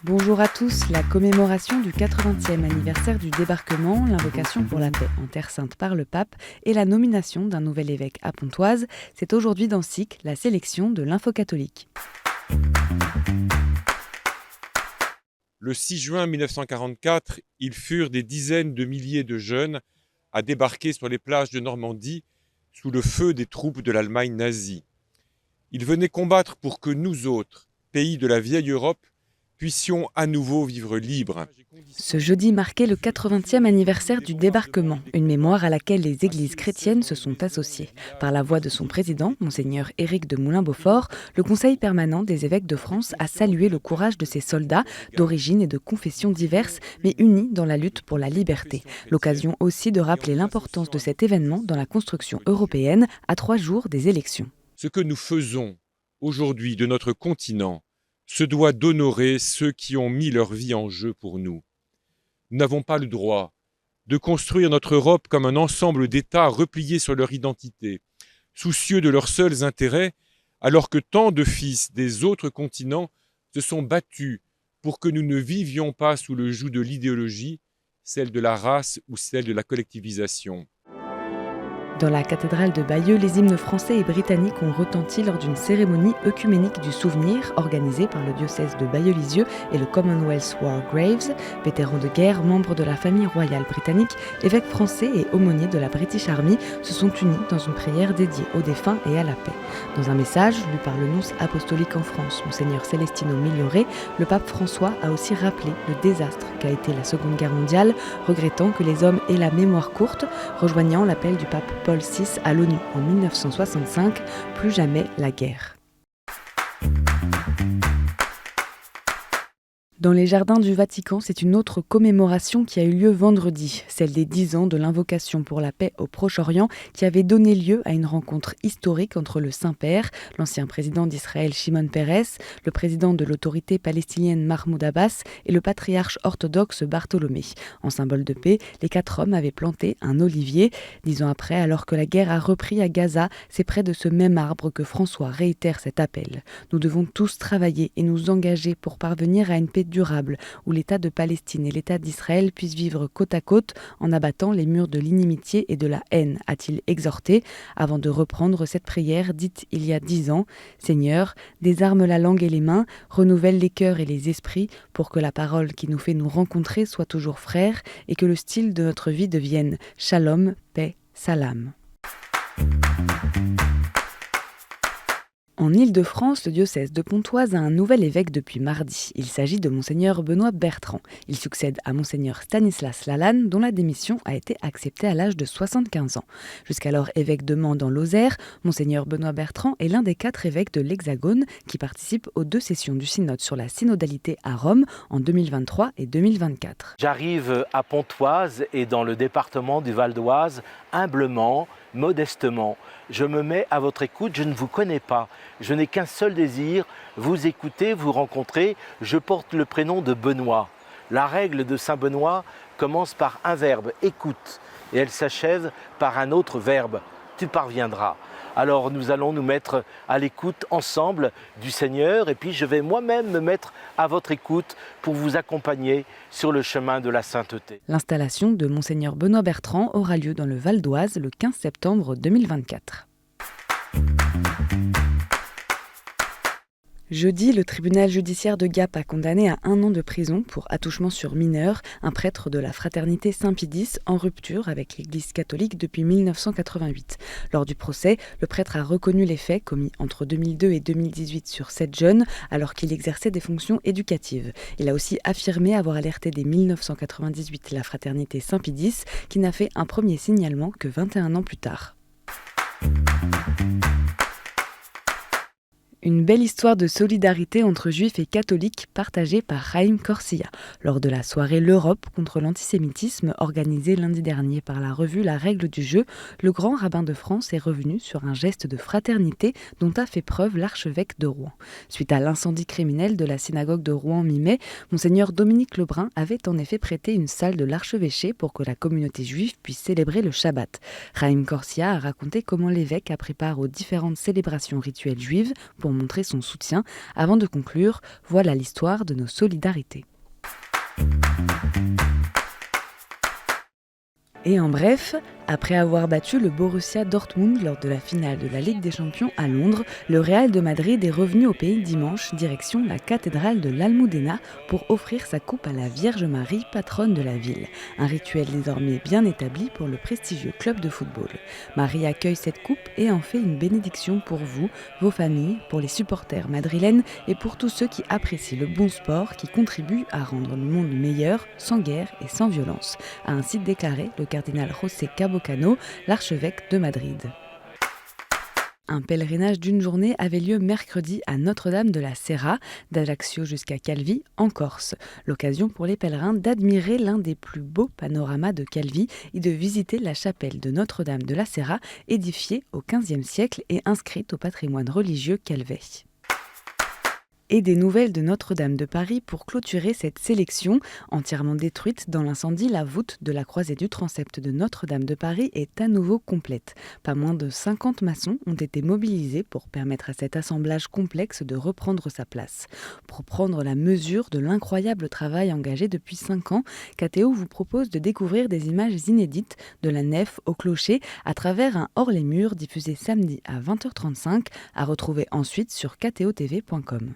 Bonjour à tous, la commémoration du 80e anniversaire du débarquement, l'invocation pour la paix en Terre Sainte par le pape et la nomination d'un nouvel évêque à Pontoise, c'est aujourd'hui dans SIC, la sélection de l'info catholique. Le 6 juin 1944, ils furent des dizaines de milliers de jeunes à débarquer sur les plages de Normandie sous le feu des troupes de l'Allemagne nazie. Ils venaient combattre pour que nous autres, pays de la vieille Europe, puissions à nouveau vivre libres. Ce jeudi marquait le 80e anniversaire du débarquement, une mémoire à laquelle les églises chrétiennes se sont associées. Par la voix de son président, Monseigneur Éric de Moulin-Beaufort, le Conseil permanent des évêques de France a salué le courage de ces soldats, d'origine et de confessions diverses, mais unis dans la lutte pour la liberté. L'occasion aussi de rappeler l'importance de cet événement dans la construction européenne à 3 jours des élections. Ce que nous faisons aujourd'hui de notre continent se doit d'honorer ceux qui ont mis leur vie en jeu pour nous. Nous n'avons pas le droit de construire notre Europe comme un ensemble d'États repliés sur leur identité, soucieux de leurs seuls intérêts, alors que tant de fils des autres continents se sont battus pour que nous ne vivions pas sous le joug de l'idéologie, celle de la race ou celle de la collectivisation. Dans la cathédrale de Bayeux, les hymnes français et britanniques ont retenti lors d'une cérémonie œcuménique du souvenir organisée par le diocèse de Bayeux-Lisieux et le Commonwealth War Graves. Vétérans de guerre, membres de la famille royale britannique, évêques français et aumôniers de la British Army se sont unis dans une prière dédiée aux défunts et à la paix. Dans un message lu par le nonce apostolique en France, Monseigneur Celestino Migliore, le pape François a aussi rappelé le désastre qu'a été la Seconde Guerre mondiale, regrettant que les hommes aient la mémoire courte, rejoignant l'appel du pape Paul VI à l'ONU en 1965, plus jamais la guerre. Dans les jardins du Vatican, c'est une autre commémoration qui a eu lieu vendredi, celle des 10 ans de l'invocation pour la paix au Proche-Orient qui avait donné lieu à une rencontre historique entre le Saint-Père, l'ancien président d'Israël Shimon Peres, le président de l'autorité palestinienne Mahmoud Abbas et le patriarche orthodoxe Bartholomé. En symbole de paix, les 4 hommes avaient planté un olivier. 10 ans après, alors que la guerre a repris à Gaza, c'est près de ce même arbre que François réitère cet appel. Nous devons tous travailler et nous engager pour parvenir à une paix durable, où l'État de Palestine et l'État d'Israël puissent vivre côte à côte en abattant les murs de l'inimitié et de la haine, a-t-il exhorté, avant de reprendre cette prière dite il y a 10 ans. Seigneur, désarme la langue et les mains, renouvelle les cœurs et les esprits pour que la parole qui nous fait nous rencontrer soit toujours frère et que le style de notre vie devienne shalom, paix, salam. En Île-de-France, le diocèse de Pontoise a un nouvel évêque depuis mardi. Il s'agit de Monseigneur Benoît Bertrand. Il succède à Monseigneur Stanislas Lalanne, dont la démission a été acceptée à l'âge de 75 ans. Jusqu'alors évêque de Mans dans l'Osaire, Monseigneur Benoît Bertrand est l'un des 4 évêques de l'Hexagone qui participent aux 2 sessions du synode sur la synodalité à Rome en 2023 et 2024. J'arrive à Pontoise et dans le département du Val d'Oise, humblement, modestement. Je me mets à votre écoute, je ne vous connais pas. Je n'ai qu'un seul désir, vous écouter, vous rencontrer. Je porte le prénom de Benoît. La règle de Saint Benoît commence par un verbe, écoute, et elle s'achève par un autre verbe, tu parviendras. Alors nous allons nous mettre à l'écoute ensemble du Seigneur et puis je vais moi-même me mettre à votre écoute pour vous accompagner sur le chemin de la sainteté. L'installation de Monseigneur Benoît Bertrand aura lieu dans le Val d'Oise le 15 septembre 2024. Jeudi, le tribunal judiciaire de Gap a condamné à 1 an de prison pour attouchement sur mineur un prêtre de la fraternité Saint-Pédis en rupture avec l'Église catholique depuis 1988. Lors du procès, le prêtre a reconnu les faits commis entre 2002 et 2018 sur 7 jeunes alors qu'il exerçait des fonctions éducatives. Il a aussi affirmé avoir alerté dès 1998 la fraternité Saint-Pédis qui n'a fait un premier signalement que 21 ans plus tard. Une belle histoire de solidarité entre juifs et catholiques partagée par Chaim Corsia lors de la soirée L'Europe contre l'antisémitisme organisée lundi dernier par la revue La Règle du Jeu. Le grand rabbin de France est revenu sur un geste de fraternité dont a fait preuve l'archevêque de Rouen. Suite à l'incendie criminel de la synagogue de Rouen mi-mai, Monseigneur Dominique Lebrun avait en effet prêté une salle de l'archevêché pour que la communauté juive puisse célébrer le Shabbat. Chaim Corsia a raconté comment l'évêque a pris part aux différentes célébrations rituelles juives pour pour montrer son soutien. Avant de conclure, voilà l'histoire de nos solidarités. Et en bref, après avoir battu le Borussia Dortmund lors de la finale de la Ligue des Champions à Londres, le Real de Madrid est revenu au pays dimanche, direction la cathédrale de l'Almudena, pour offrir sa coupe à la Vierge Marie, patronne de la ville. Un rituel désormais bien établi pour le prestigieux club de football. Marie accueille cette coupe et en fait une bénédiction pour vous, vos familles, pour les supporters madrilènes et pour tous ceux qui apprécient le bon sport qui contribue à rendre le monde meilleur, sans guerre et sans violence, a ainsi déclaré le cardinal José Cabocano, l'archevêque de Madrid. Un pèlerinage d'une journée avait lieu mercredi à Notre-Dame de la Serra, d'Ajaccio jusqu'à Calvi, en Corse. L'occasion pour les pèlerins d'admirer l'un des plus beaux panoramas de Calvi et de visiter la chapelle de Notre-Dame de la Serra, édifiée au XVe siècle et inscrite au patrimoine religieux calvais. Et des nouvelles de Notre-Dame de Paris pour clôturer cette sélection. Entièrement détruite dans l'incendie, la voûte de la croisée du transept de Notre-Dame de Paris est à nouveau complète. Pas moins de 50 maçons ont été mobilisés pour permettre à cet assemblage complexe de reprendre sa place. Pour prendre la mesure de l'incroyable travail engagé depuis 5 ans, KTO vous propose de découvrir des images inédites de la nef au clocher à travers un Hors les murs diffusé samedi à 20h35, à retrouver ensuite sur ktotv.com.